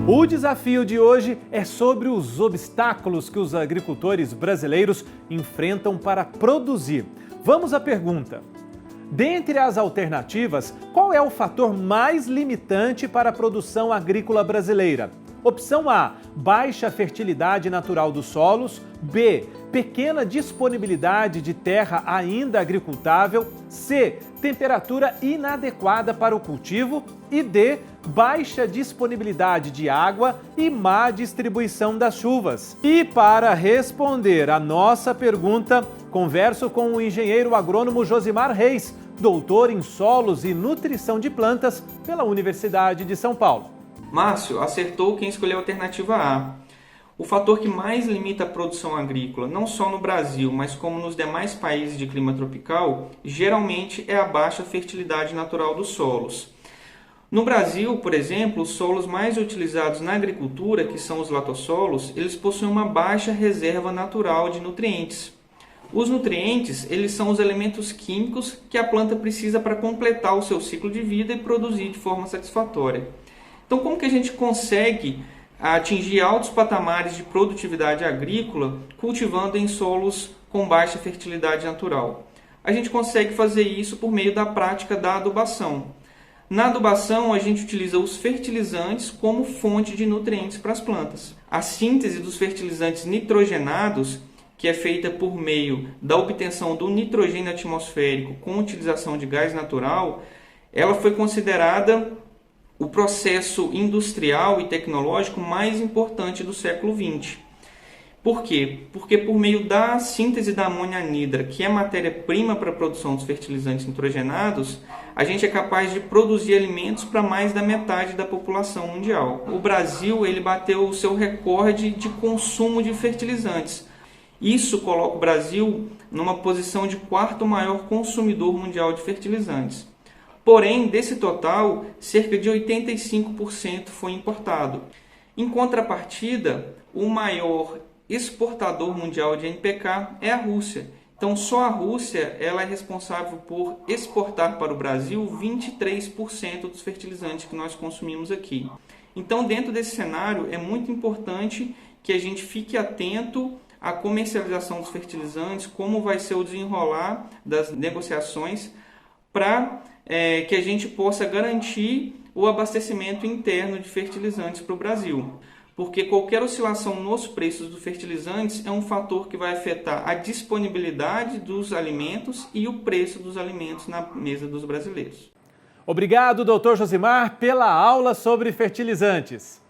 O desafio de hoje é sobre os obstáculos que os agricultores brasileiros enfrentam para produzir. Vamos à pergunta. Dentre as alternativas, qual é o fator mais limitante para a produção agrícola brasileira? Opção A, baixa fertilidade natural dos solos. B, pequena disponibilidade de terra ainda agricultável. C, temperatura inadequada para o cultivo. E D, baixa disponibilidade de água e má distribuição das chuvas. E para responder a nossa pergunta, converso com o engenheiro agrônomo Josimar Reis, doutor em solos e nutrição de plantas pela Universidade de São Paulo. Márcio, acertou quem escolheu a alternativa A. O fator que mais limita a produção agrícola, não só no Brasil, mas como nos demais países de clima tropical, geralmente é a baixa fertilidade natural dos solos. No Brasil, por exemplo, os solos mais utilizados na agricultura, que são os latossolos, eles possuem uma baixa reserva natural de nutrientes. Os nutrientes, eles são os elementos químicos que a planta precisa para completar o seu ciclo de vida e produzir de forma satisfatória. Então, como que a gente consegue atingir altos patamares de produtividade agrícola cultivando em solos com baixa fertilidade natural? A gente consegue fazer isso por meio da prática da adubação. Na adubação, a gente utiliza os fertilizantes como fonte de nutrientes para as plantas. A síntese dos fertilizantes nitrogenados, que é feita por meio da obtenção do nitrogênio atmosférico com utilização de gás natural, ela foi considerada o processo industrial e tecnológico mais importante do século XX. Por quê? Porque por meio da síntese da amônia anidra, que é matéria-prima para a produção dos fertilizantes nitrogenados, a gente é capaz de produzir alimentos para mais da metade da população mundial. O Brasil ele bateu o seu recorde de consumo de fertilizantes. Isso coloca o Brasil numa posição de quarto maior consumidor mundial de fertilizantes. Porém, desse total, cerca de 85% foi importado. Em contrapartida, o maior exportador mundial de NPK é a Rússia. Então, só a Rússia ela é responsável por exportar para o Brasil 23% dos fertilizantes que nós consumimos aqui. Então, dentro desse cenário, é muito importante que a gente fique atento à comercialização dos fertilizantes, como vai ser o desenrolar das negociações para que a gente possa garantir o abastecimento interno de fertilizantes para o Brasil. Porque qualquer oscilação nos preços dos fertilizantes é um fator que vai afetar a disponibilidade dos alimentos e o preço dos alimentos na mesa dos brasileiros. Obrigado, doutor Josimar, pela aula sobre fertilizantes.